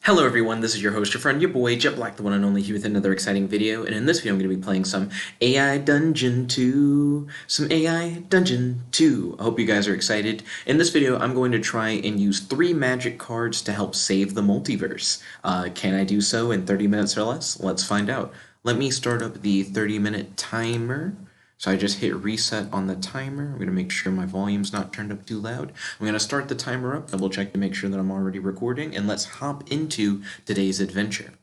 Hello everyone, this is your host, your friend, your boy, Jet Black, the one and only, here with another exciting video, and in this video I'm going to be playing some AI Dungeon 2. I hope you guys are excited. In this video, I'm going to try and use 3 magic cards to help save the multiverse. Can I do so in 30 minutes or less? Let's find out. Let me start up the 30-minute timer. So I just hit reset on the timer. I'm going to make sure my volume's not turned up too loud. I'm going to start the timer up, double check to make sure that I'm already recording, and let's hop into today's adventure.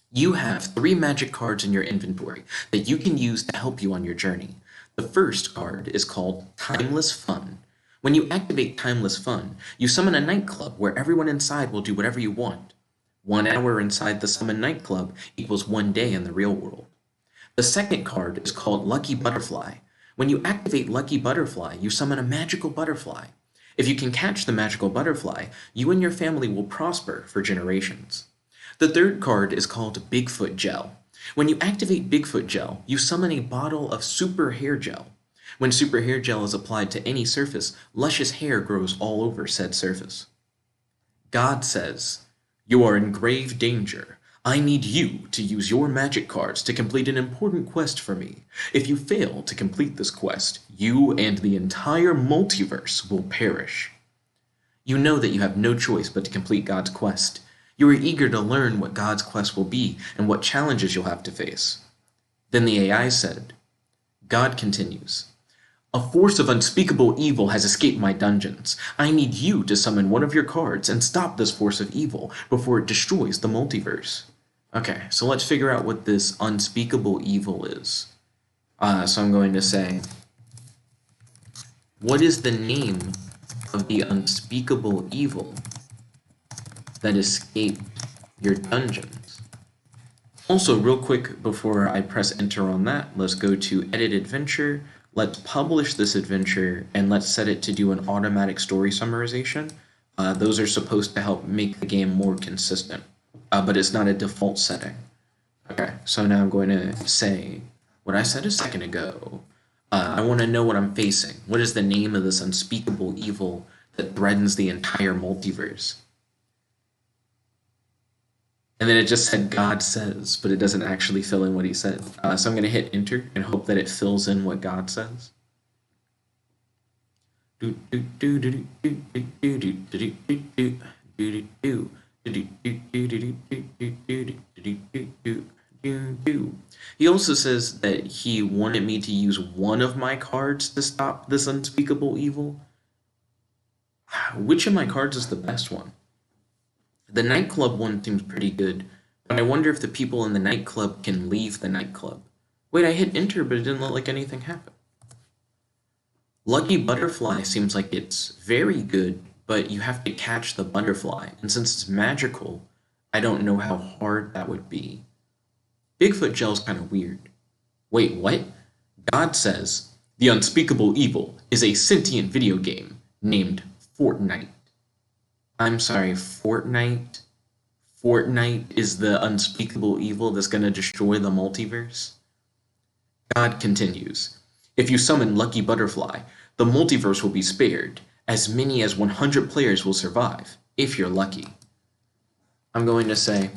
You have 3 magic cards in your inventory that you can use to help you on your journey. The first card is called Timeless Fun. When you activate Timeless Fun, you summon a nightclub where everyone inside will do whatever you want. 1 hour inside the summoned nightclub equals 1 day in the real world. The second card is called Lucky Butterfly. When you activate Lucky Butterfly, you summon a magical butterfly. If you can catch the magical butterfly, you and your family will prosper for generations. The third card is called Bigfoot Gel. When you activate Bigfoot Gel, you summon a bottle of Super Hair Gel. When Super Hair Gel is applied to any surface, luscious hair grows all over said surface. God says, "You are in grave danger. I need you to use your magic cards to complete an important quest for me. If you fail to complete this quest, you and the entire multiverse will perish." You know that you have no choice but to complete God's quest. You are eager to learn what God's quest will be and what challenges you'll have to face. Then the AI said, God continues, "A force of unspeakable evil has escaped my dungeons. I need you to summon one of your cards and stop this force of evil before it destroys the multiverse." Okay, so let's figure out what this unspeakable evil is. So I'm going to say, what is the name of the unspeakable evil that escaped your dungeons? Also, real quick, before I press enter on that, let's go to Edit Adventure. Let's publish this adventure, and let's set it to do an automatic story summarization. Those are supposed to help make the game more consistent, but it's not a default setting. Okay, so now I'm going to say what I said a second ago. I want to know what I'm facing. What is the name of this unspeakable evil that threatens the entire multiverse? And then it just said God says, but it doesn't actually fill in what he said. So I'm going to hit enter and hope that it fills in what God says. He also says that he wanted me to use one of my cards to stop this unspeakable evil. Which of my cards is the best one? The nightclub one seems pretty good, but I wonder if the people in the nightclub can leave the nightclub. Wait, I hit enter, but it didn't look like anything happened. Lucky Butterfly seems like it's very good, but you have to catch the butterfly, and since it's magical, I don't know how hard that would be. Bigfoot Gel's kind of weird. Wait, what? God says, the unspeakable evil is a sentient video game named Fortnite. I'm sorry, Fortnite? Fortnite is the unspeakable evil that's going to destroy the multiverse? God continues, if you summon Lucky Butterfly, the multiverse will be spared. As many as 100 players will survive, if you're lucky. I'm going to say,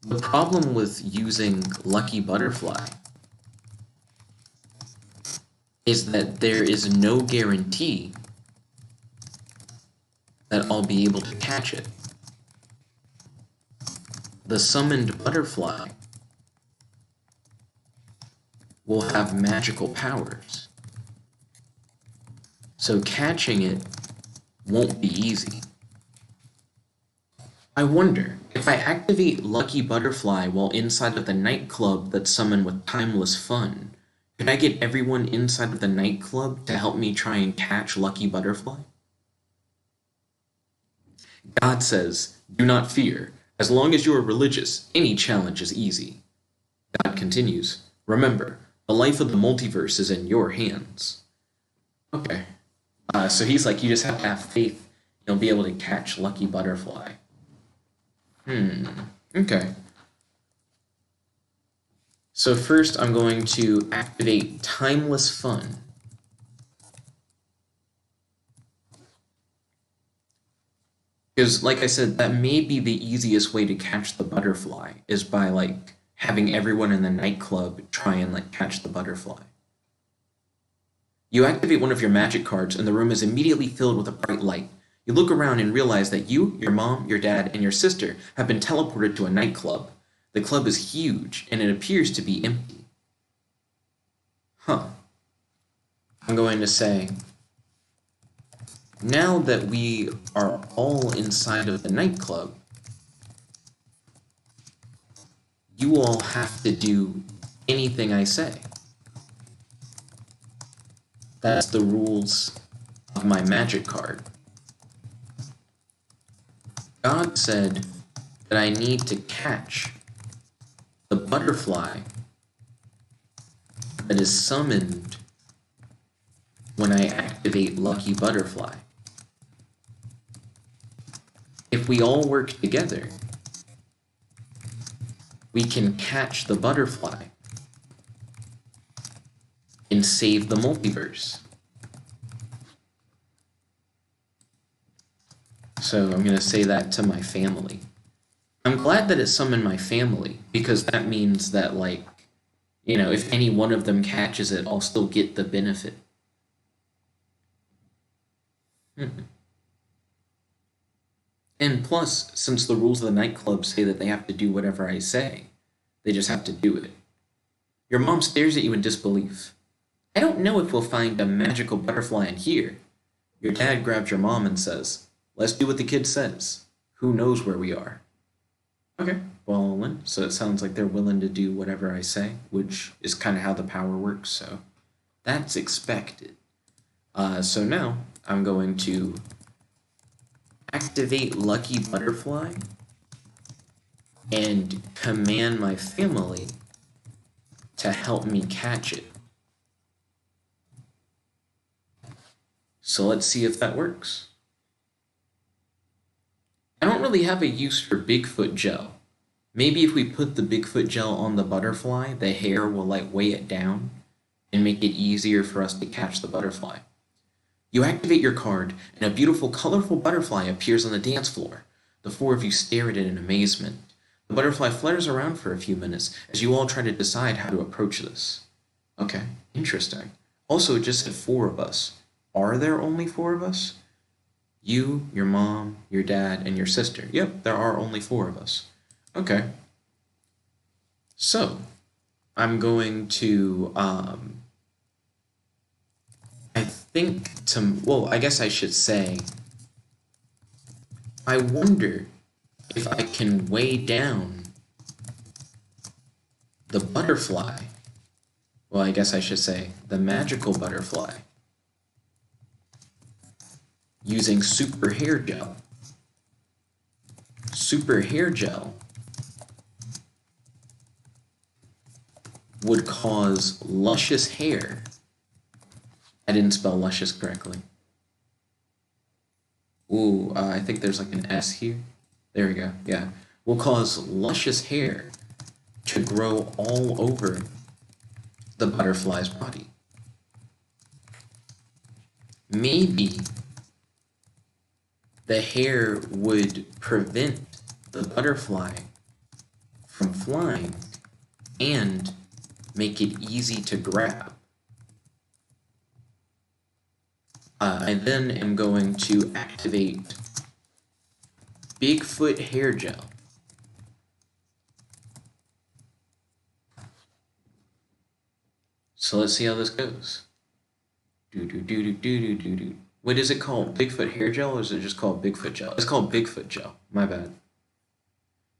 the problem with using Lucky Butterfly is that there is no guarantee that I'll be able to catch it. The summoned butterfly will have magical powers, so catching it won't be easy. I wonder, if I activate Lucky Butterfly while inside of the nightclub that's summoned with Timeless Fun, could I get everyone inside of the nightclub to help me try and catch Lucky Butterfly? God says, do not fear. As long as you are religious, any challenge is easy. God continues, remember, the life of the multiverse is in your hands. Okay. So he's like, you just have to have faith. You'll be able to catch Lucky Butterfly. Okay. So first I'm going to activate Timeless Fun. Because, like I said, that may be the easiest way to catch the butterfly is by like having everyone in the nightclub try and like catch the butterfly. You activate one of your magic cards, and the room is immediately filled with a bright light. You look around and realize that you, your mom, your dad, and your sister have been teleported to a nightclub. The club is huge, and it appears to be empty. Huh. I'm going to say, now that we are all inside of the nightclub, you all have to do anything I say. That's the rules of my magic card. God said that I need to catch the butterfly that is summoned when I activate Lucky Butterfly. If we all work together, we can catch the butterfly and save the multiverse. So I'm going to say that to my family. I'm glad that it summoned my family, because that means that, like, you know, if any one of them catches it, I'll still get the benefit. And plus, since the rules of the nightclub say that they have to do whatever I say, they just have to do it. Your mom stares at you in disbelief. I don't know if we'll find a magical butterfly in here. Your dad grabs your mom and says, let's do what the kid says. Who knows where we are? Okay, well then, so it sounds like they're willing to do whatever I say, which is kind of how the power works, so that's expected. So now, I'm going to activate Lucky Butterfly and command my family to help me catch it. So let's see if that works. I don't really have a use for Bigfoot gel. Maybe if we put the Bigfoot gel on the butterfly, the hair will like weigh it down and make it easier for us to catch the butterfly. You activate your card, and a beautiful, colorful butterfly appears on the dance floor. The four of you stare at it in amazement. The butterfly flutters around for a few minutes as you all try to decide how to approach this. Okay, interesting. Also, it just said four of us. Are there only four of us? You, your mom, your dad, and your sister. Yep, there are only four of us. Okay. So, I'm going to, I guess I should say, I wonder if I can weigh down the butterfly. Well, I guess I should say the magical butterfly using super hair gel. Super hair gel would cause luscious hair. I didn't spell luscious correctly. Ooh, I think there's like an S here. There we go, yeah. Will cause luscious hair to grow all over the butterfly's body. Maybe the hair would prevent the butterfly from flying and make it easy to grab. I then am going to activate Bigfoot hair gel. So let's see how this goes. Wait, is it called Bigfoot hair gel or is it just called Bigfoot gel? It's called Bigfoot gel. My bad.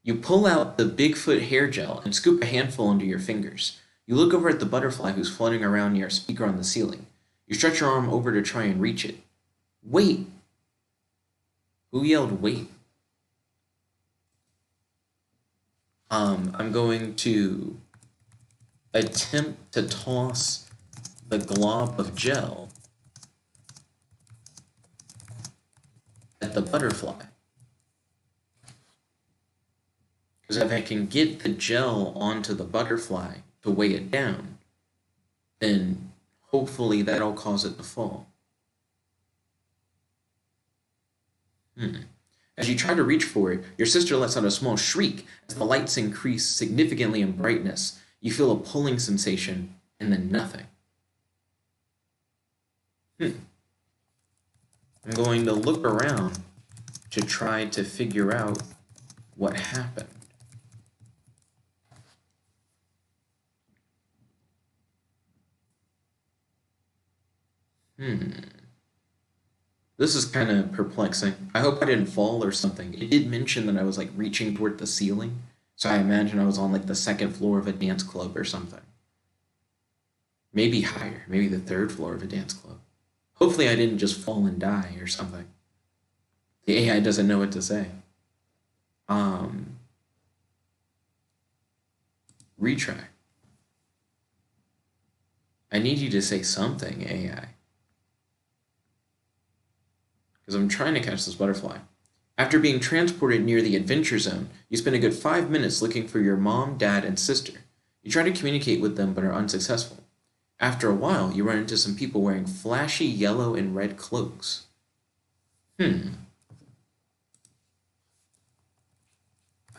You pull out the Bigfoot hair gel and scoop a handful into your fingers. You look over at the butterfly who's floating around near a speaker on the ceiling. You stretch your arm over to try and reach it. Wait! Who yelled wait? I'm going to attempt to toss the glob of gel at the butterfly. Because if I can get the gel onto the butterfly to weigh it down, then hopefully that'll cause it to fall. As you try to reach for it, your sister lets out a small shriek as the lights increase significantly in brightness. You feel a pulling sensation, and then nothing. I'm going to look around to try to figure out what happened. This is kind of perplexing. I hope I didn't fall or something. It did mention that I was like reaching toward the ceiling, so I imagine I was on like the second floor of a dance club or something. Maybe higher, maybe the third floor of a dance club. Hopefully I didn't just fall and die or something. The AI doesn't know what to say. Retry. I need you to say something, AI. Because I'm trying to catch this butterfly. After being transported near the adventure zone, you spend a good 5 minutes looking for your mom, dad, and sister. You try to communicate with them but are unsuccessful. After a while, you run into some people wearing flashy yellow and red cloaks. I'm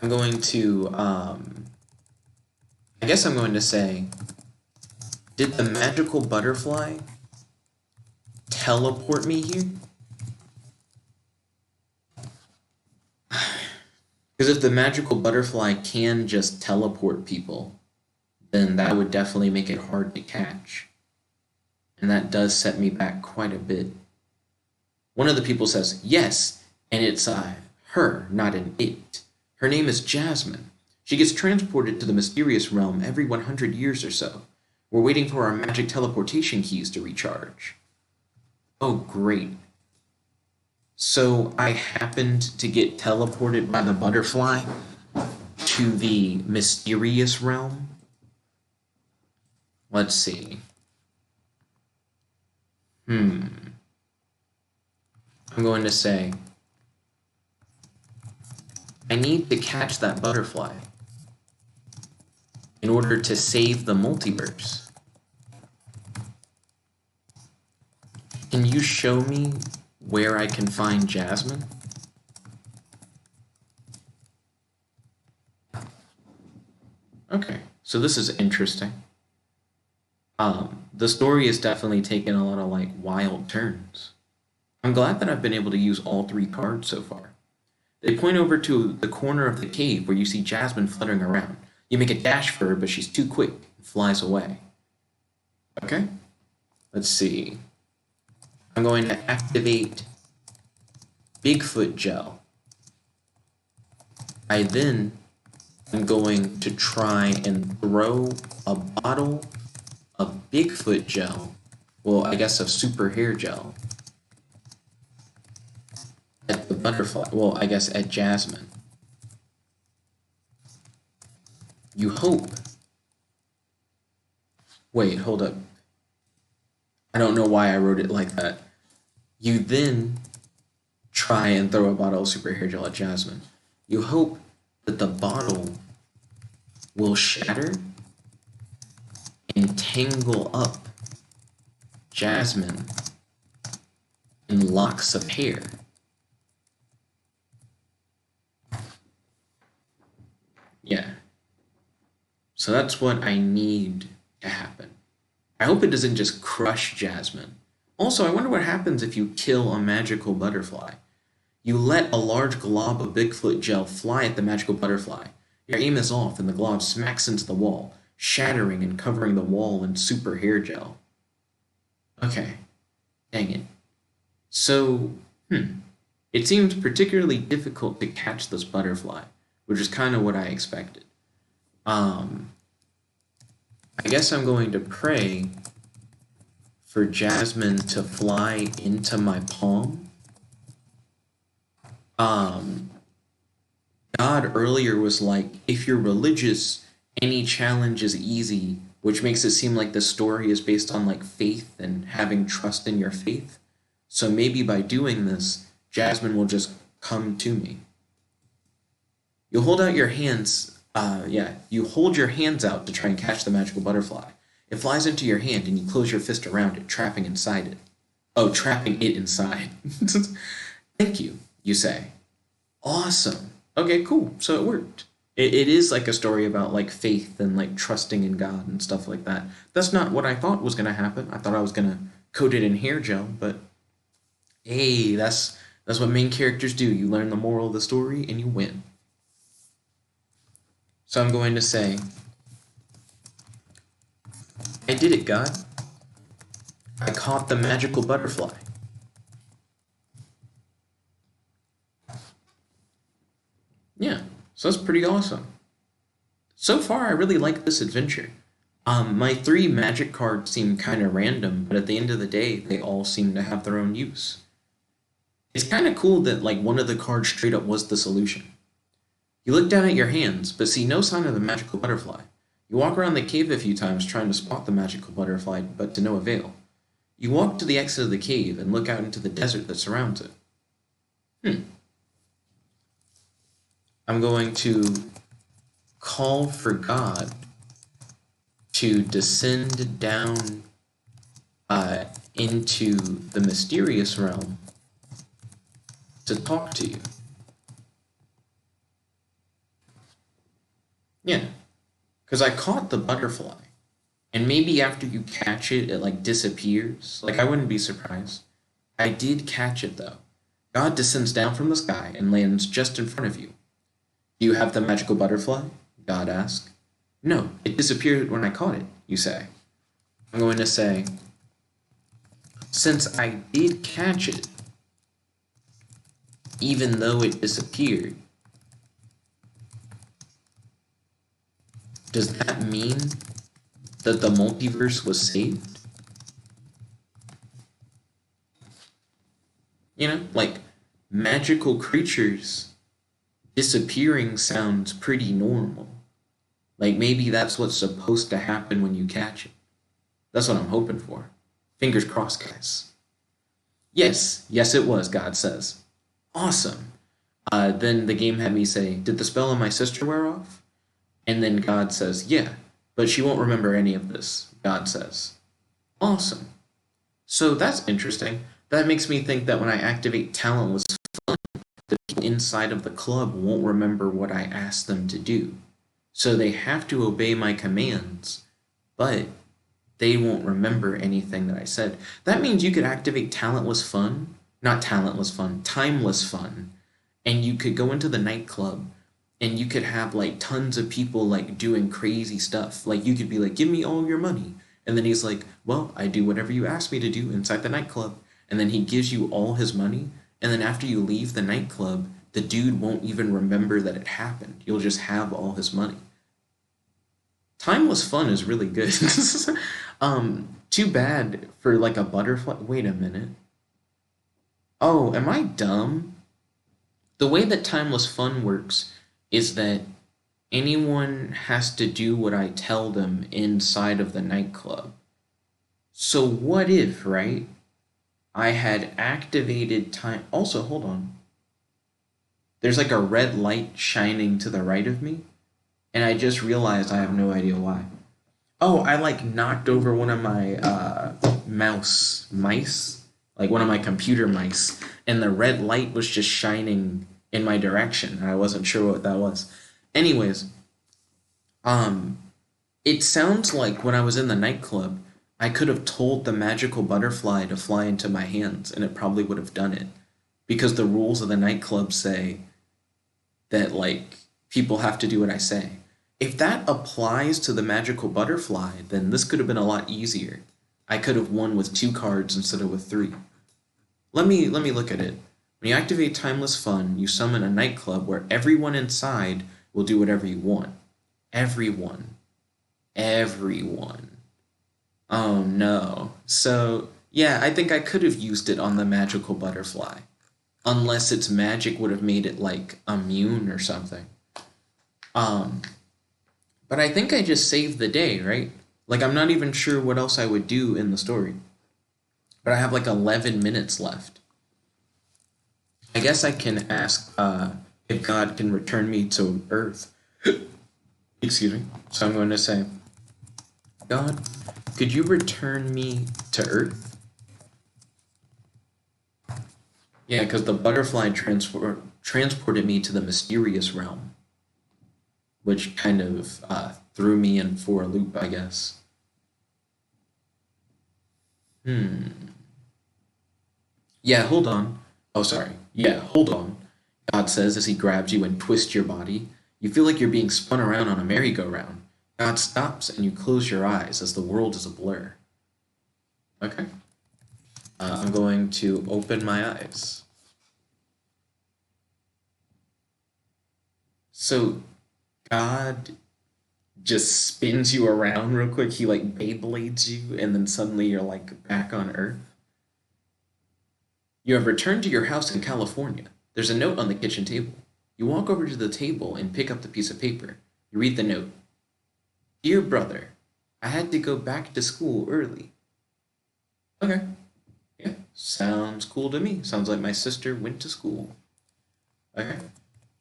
going to, I guess I'm going to say, did the magical butterfly teleport me here? Because if the magical butterfly can just teleport people, then that would definitely make it hard to catch. And that does set me back quite a bit. One of the people says, yes, and it's her, not an it. Her name is Jasmine. She gets transported to the mysterious realm every 100 years or so. We're waiting for our magic teleportation keys to recharge. Oh, great. So I happened to get teleported by the butterfly to the mysterious realm. Let's see. I'm going to say, I need to catch that butterfly in order to save the multiverse. Can you show me where I can find Jasmine? Okay, so this is interesting. The story is definitely taking a lot of like wild turns. I'm glad that I've been able to use all 3 cards so far. They point over to the corner of the cave where you see Jasmine fluttering around. You make a dash for her, but she's too quick and flies away. Okay, let's see. I'm going to activate Bigfoot Gel. I then am going to try and throw a bottle of Bigfoot Gel, well, I guess of super hair gel, at the butterfly, well, I guess at Jasmine. You hope. Wait, hold up. I don't know why I wrote it like that. You then try and throw a bottle of super hair gel at Jasmine. You hope that the bottle will shatter and tangle up Jasmine in locks of hair. Yeah. So that's what I need to happen. I hope it doesn't just crush Jasmine. Also, I wonder what happens if you kill a magical butterfly. You let a large glob of Bigfoot gel fly at the magical butterfly. Your aim is off and the glob smacks into the wall, shattering and covering the wall in super hair gel. Okay. Dang it. So, it seemed particularly difficult to catch this butterfly, which is kind of what I expected. I guess I'm going to pray for Jasmine to fly into my palm. God earlier was like, if you're religious, any challenge is easy, which makes it seem like the story is based on like faith and having trust in your faith. So maybe by doing this, Jasmine will just come to me. You hold out your hands, you hold your hands out to try and catch the magical butterfly. It flies into your hand and you close your fist around it, trapping inside it. Oh, trapping it inside. Thank you, you say. Awesome. Okay, cool. So it worked. It is like a story about like faith and like trusting in God and stuff like that. That's not what I thought was gonna happen. I thought I was gonna coat it in hair gel, but hey, that's what main characters do. You learn the moral of the story and you win. So I'm going to say, I did it, God. I caught the magical butterfly. Yeah, so that's pretty awesome. So far, I really like this adventure. My three magic cards seem kind of random, but at the end of the day, they all seem to have their own use. It's kind of cool that like one of the cards straight up was the solution. You look down at your hands, but see no sign of the magical butterfly. You walk around the cave a few times trying to spot the magical butterfly, but to no avail. You walk to the exit of the cave and look out into the desert that surrounds it. Hmm. I'm going to call for God to descend down into the mysterious realm to talk to you. Yeah, because I caught the butterfly. And maybe after you catch it, it like disappears. Like, I wouldn't be surprised. I did catch it though. God descends down from the sky and lands just in front of you. Do you have the magical butterfly? God asks. No, it disappeared when I caught it, you say. I'm going to say, since I did catch it, even though it disappeared, does that mean that the multiverse was saved? You know, like magical creatures disappearing sounds pretty normal. Like maybe that's what's supposed to happen when you catch it. That's what I'm hoping for. Fingers crossed, guys. Yes, yes, it was, God says. Awesome. Then the game had me say, did the spell on my sister wear off? And then God says, yeah, but she won't remember any of this, God says. Awesome. So that's interesting. That makes me think that when I activate Talentless, the people inside of the club won't remember what I asked them to do. So they have to obey my commands, but they won't remember anything that I said. That means you could activate Talentless Fun, not Talentless Fun, Timeless Fun, and you could go into the nightclub and you could have like tons of people like doing crazy stuff. Like you could be like, give me all your money. And then he's like, well, I do whatever you ask me to do inside the nightclub. And then he gives you all his money. And then after you leave the nightclub, the dude won't even remember that it happened. You'll just have all his money. Timeless Fun is really good. Too bad for like a butterfly. Wait a minute. Oh, am I dumb? The way that Timeless Fun works is that anyone has to do what I tell them inside of the nightclub. So what if, right? I had activated time. Also, hold on. There's like a red light shining to the right of me, and I just realized I have no idea why. Oh, I like knocked over one of my mice, like one of my computer mice, and the red light was just shining in my direction. I wasn't sure what that was. Anyways, um, it sounds like when I was in the nightclub, I could have told the magical butterfly to fly into my hands, and it probably would have done it. Because the rules of the nightclub say that, like, people have to do what I say. If that applies to the magical butterfly, then this could have been a lot easier. I could have won with 2 cards instead of with 3. Let me look at it. When you activate Timeless Fun, you summon a nightclub where everyone inside will do whatever you want. Everyone. Everyone. Oh no. So, yeah, I think I could have used it on the magical butterfly. Unless its magic would have made it, like, immune or something. Um, but I think I just saved the day, right? Like, I'm not even sure what else I would do in the story. But I have, like, 11 minutes left. I guess I can ask if God can return me to Earth. Excuse me. So I'm going to say, God, could you return me to Earth? Yeah, because the butterfly transported me to the mysterious realm, which kind of threw me in for a loop, I guess. Hmm. Yeah, hold on. Oh, sorry. Yeah, hold on. God says as he grabs you and twists your body. You feel like you're being spun around on a merry-go-round. God stops and you close your eyes as the world is a blur. Okay. I'm going to open my eyes. So, God just spins you around real quick. He like Beyblades you, and then suddenly you're like back on Earth. You have returned to your house in California. There's a note on the kitchen table. You walk over to the table and pick up the piece of paper. You read the note. Dear brother, I had to go back to school early. Okay. Yeah, sounds cool to me. Sounds like my sister went to school. Okay.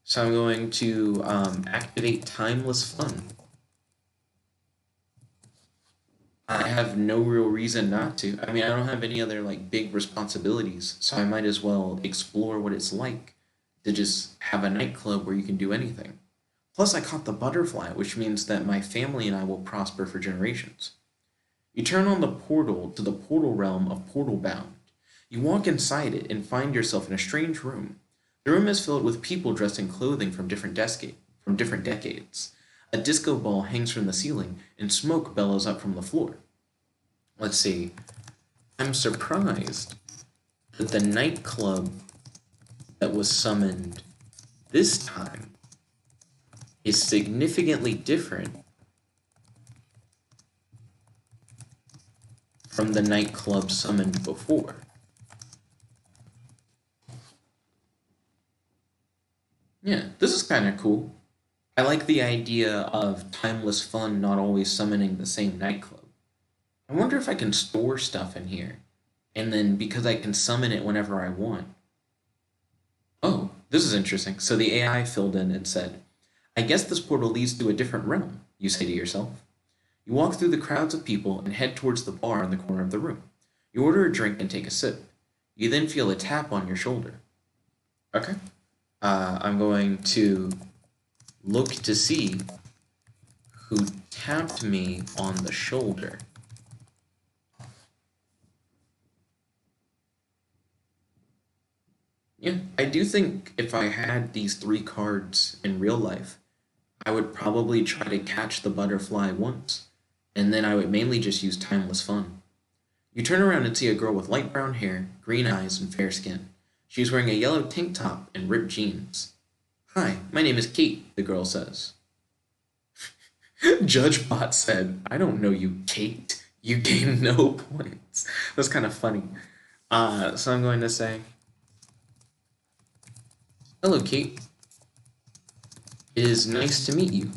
So I'm going to activate timeless fun. I have no real reason not to. I mean, I don't have any other like big responsibilities, so I might as well explore what it's like to just have a nightclub where you can do anything. Plus, I caught the butterfly, which means that my family and I will prosper for generations. You turn on the portal to the portal realm of Portal Bound. You walk inside it and find yourself in a strange room. The room is filled with people dressed in clothing from different decades. A disco ball hangs from the ceiling, and smoke bellows up from the floor. Let's see. I'm surprised that the nightclub that was summoned this time is significantly different from the nightclub summoned before. Yeah, this is kind of cool. I like the idea of timeless fun not always summoning the same nightclub. I wonder if I can store stuff in here. And then because I can summon it whenever I want. Oh, this is interesting. So the AI filled in and said, I guess this portal leads to a different realm, you say to yourself. You walk through the crowds of people and head towards the bar in the corner of the room. You order a drink and take a sip. You then feel a tap on your shoulder. Okay. I'm going to look to see who tapped me on the shoulder. Yeah, I do think if I had these three cards in real life, I would probably try to catch the butterfly once, and then I would mainly just use timeless fun. You turn around and see a girl with light brown hair, green eyes, and fair skin. She's wearing a yellow tank top and ripped jeans. Hi, my name is Kate, the girl says. JudgeBot said, I don't know you, Kate. You gain no points. That's kind of funny. So I'm going to say, hello, Kate. It is nice to meet you.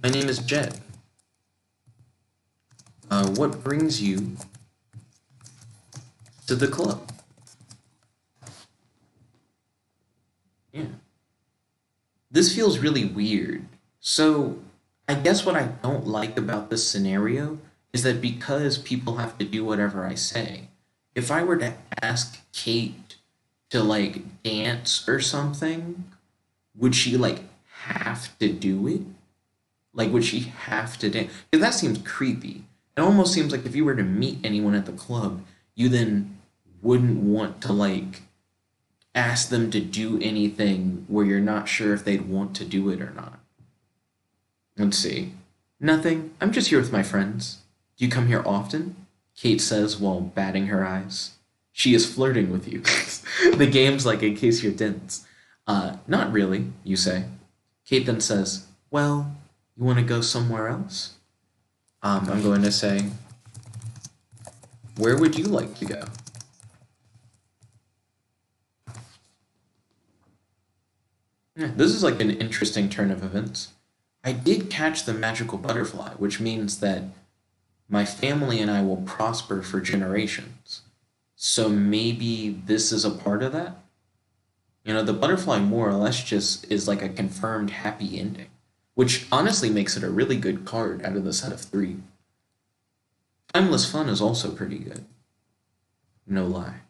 My name is Jed. What brings you to the club? Yeah. This feels really weird. So, I guess what I don't like about this scenario is that because people have to do whatever I say, if I were to ask Kate to like dance or something, would she like have to do it? Like, would she have to dance? Because that seems creepy. It almost seems like if you were to meet anyone at the club, you then wouldn't want to like ask them to do anything where you're not sure if they'd want to do it or not. Let's see. Nothing. I'm just here with my friends. Do you come here often? Kate says while batting her eyes. She is flirting with you. The game's like, in case you're dense. Not really, you say. Kate then says, well, you want to go somewhere else? I'm going to say, where would you like to go? Yeah, this is like an interesting turn of events. I did catch the magical butterfly, which means that my family and I will prosper for generations. So maybe this is a part of that? You know, the butterfly more or less just is like a confirmed happy ending, which honestly makes it a really good card out of the set of three. Timeless Fun is also pretty good. No lie.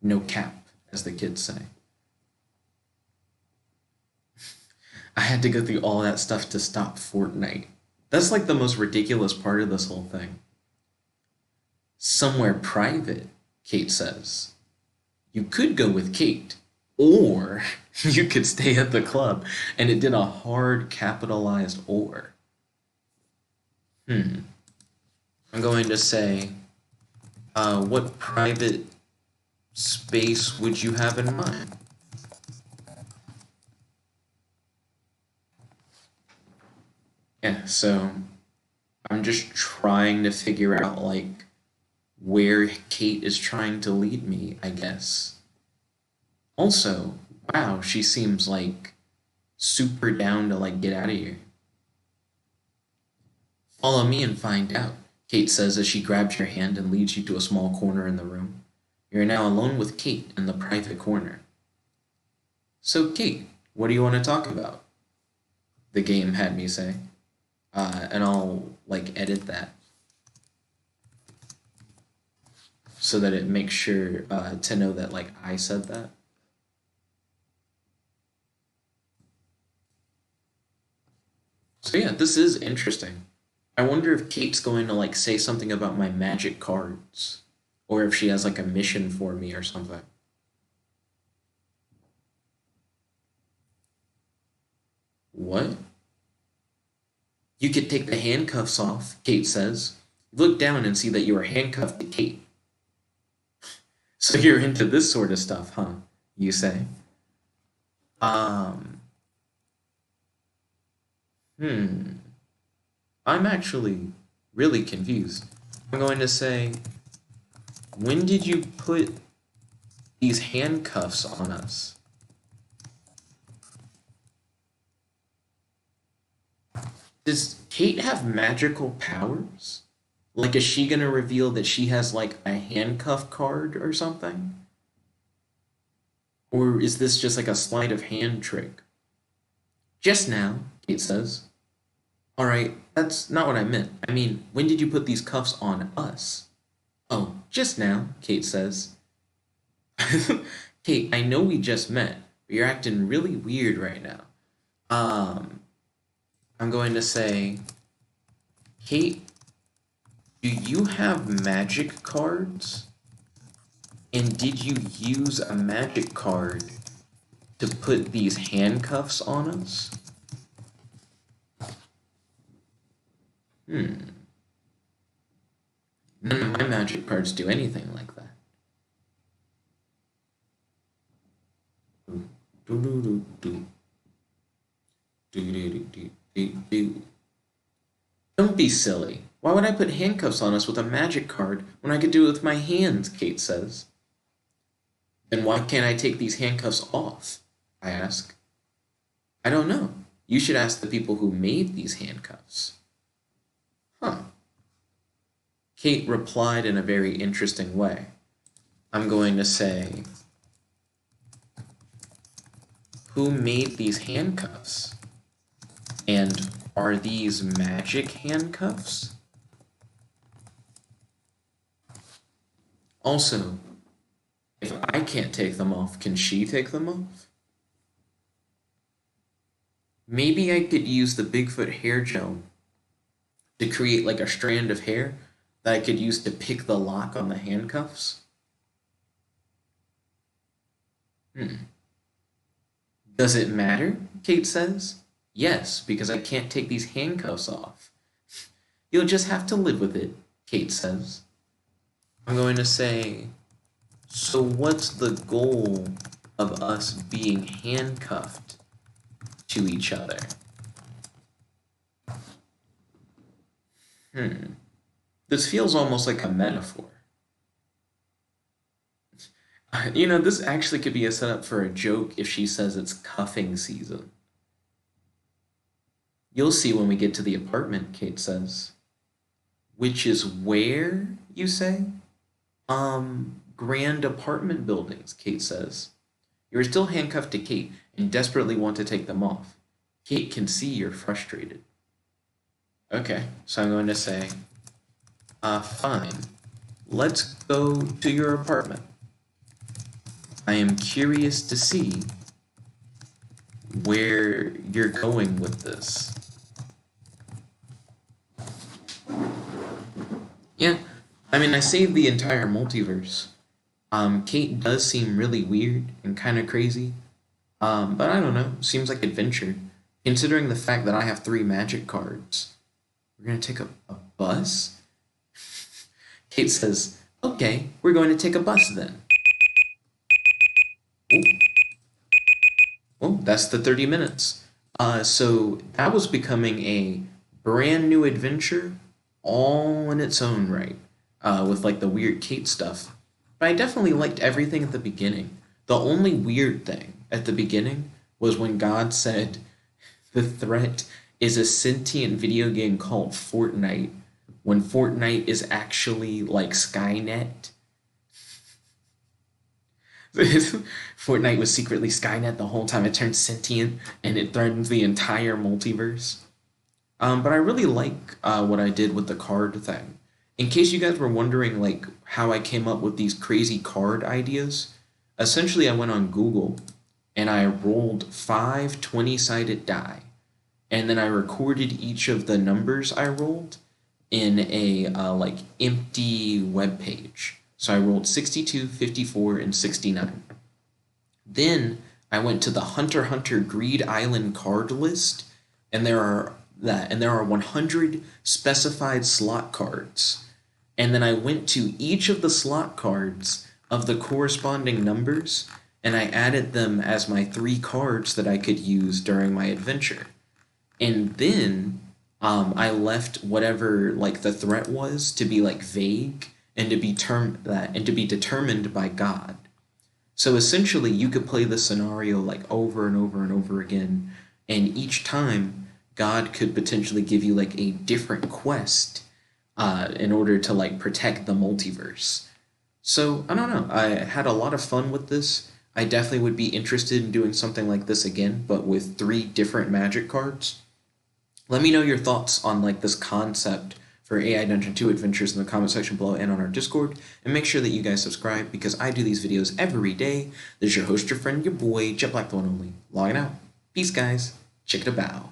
No cap, as the kids say. I had to go through all that stuff to stop Fortnite. That's like the most ridiculous part of this whole thing. Somewhere private, Kate says. You could go with Kate, or you could stay at the club. And it did a hard capitalized or. I'm going to say, what private space would you have in mind? Yeah, so I'm just trying to figure out, like, where Kate is trying to lead me, I guess. Also, wow, she seems like super down to like get out of here. Follow me and find out, Kate says as she grabs your hand and leads you to a small corner in the room. You're now alone with Kate in the private corner. So, Kate, what do you want to talk about? The game had me say. And I'll like edit that so that it makes sure to know that like I said that. So yeah, this is interesting. I wonder if Kate's going to like say something about my magic cards, or if she has like a mission for me or something. What? You could take the handcuffs off, Kate says. Look down and see that you are handcuffed to Kate. So you're into this sort of stuff, huh? You say. Um, hmm. I'm actually really confused. I'm going to say, when did you put these handcuffs on us? Does Kate have magical powers? Like, is she gonna reveal that she has, like, a handcuff card or something? Or is this just like a sleight of hand trick? Just now, Kate says. Alright, that's not what I meant. I mean, when did you put these cuffs on us? Oh, just now, Kate says. Kate, I know we just met, but you're acting really weird right now. Um, I'm going to say, Kate, do you have magic cards? And did you use a magic card to put these handcuffs on us? None of my magic cards do anything like that. Don't be silly. Why would I put handcuffs on us with a magic card when I could do it with my hands, Kate says. Then why can't I take these handcuffs off? I ask. I don't know. You should ask the people who made these handcuffs. Huh. Kate replied in a very interesting way. I'm going to say, who made these handcuffs? And are these magic handcuffs? Also, if I can't take them off, can she take them off? Maybe I could use the Bigfoot hair gel to create like a strand of hair that I could use to pick the lock on the handcuffs. Does it matter? Kate says. Yes, because I can't take these handcuffs off. You'll just have to live with it, Kate says. I'm going to say, so what's the goal of us being handcuffed to each other? This feels almost like a metaphor. You know, this actually could be a setup for a joke if she says it's cuffing season. You'll see when we get to the apartment, Kate says. Which is where, you say? Grand apartment buildings, Kate says. You're still handcuffed to Kate and desperately want to take them off. Kate can see you're frustrated. Okay, so I'm going to say, fine. Let's go to your apartment. I am curious to see where you're going with this. Yeah, I mean, I saved the entire multiverse. Kate does seem really weird and kind of crazy, but I don't know. Seems like adventure. Considering the fact that I have 3 magic cards, we're gonna take a bus? Kate says, okay, we're going to take a bus then. Ooh. Oh, that's the 30 minutes. So that was becoming a brand new adventure all in its own right, with like the weird Kate stuff. But I definitely liked everything at the beginning. The only weird thing at the beginning was when God said the threat is a sentient video game called Fortnite, when Fortnite is actually like Skynet. Fortnite was secretly Skynet the whole time. It turned sentient and it threatens the entire multiverse. But I really like what I did with the card thing. In case you guys were wondering, like, how I came up with these crazy card ideas, essentially I went on Google and I rolled 5 20-sided die, and then I recorded each of the numbers I rolled in a like empty web page. So I rolled 62, 54, and 69. Then I went to the Hunter x Hunter Greed Island card list, and there are 100 specified slot cards. And then I went to each of the slot cards of the corresponding numbers, and I added them as my 3 cards that I could use during my adventure. And then I left whatever like the threat was to be like vague and to be determined by God. So essentially, you could play the scenario like over and over and over again, and each time God could potentially give you like a different quest in order to like protect the multiverse. So I don't know. I had a lot of fun with this. I definitely would be interested in doing something like this again, but with 3 different magic cards. Let me know your thoughts on like this concept for AI Dungeon 2 Adventures in the comment section below and on our Discord, and make sure that you guys subscribe because I do these videos every day. This is your host, your friend, your boy, Jet Black the One Only, logging out. Peace, guys. Chick it a bow.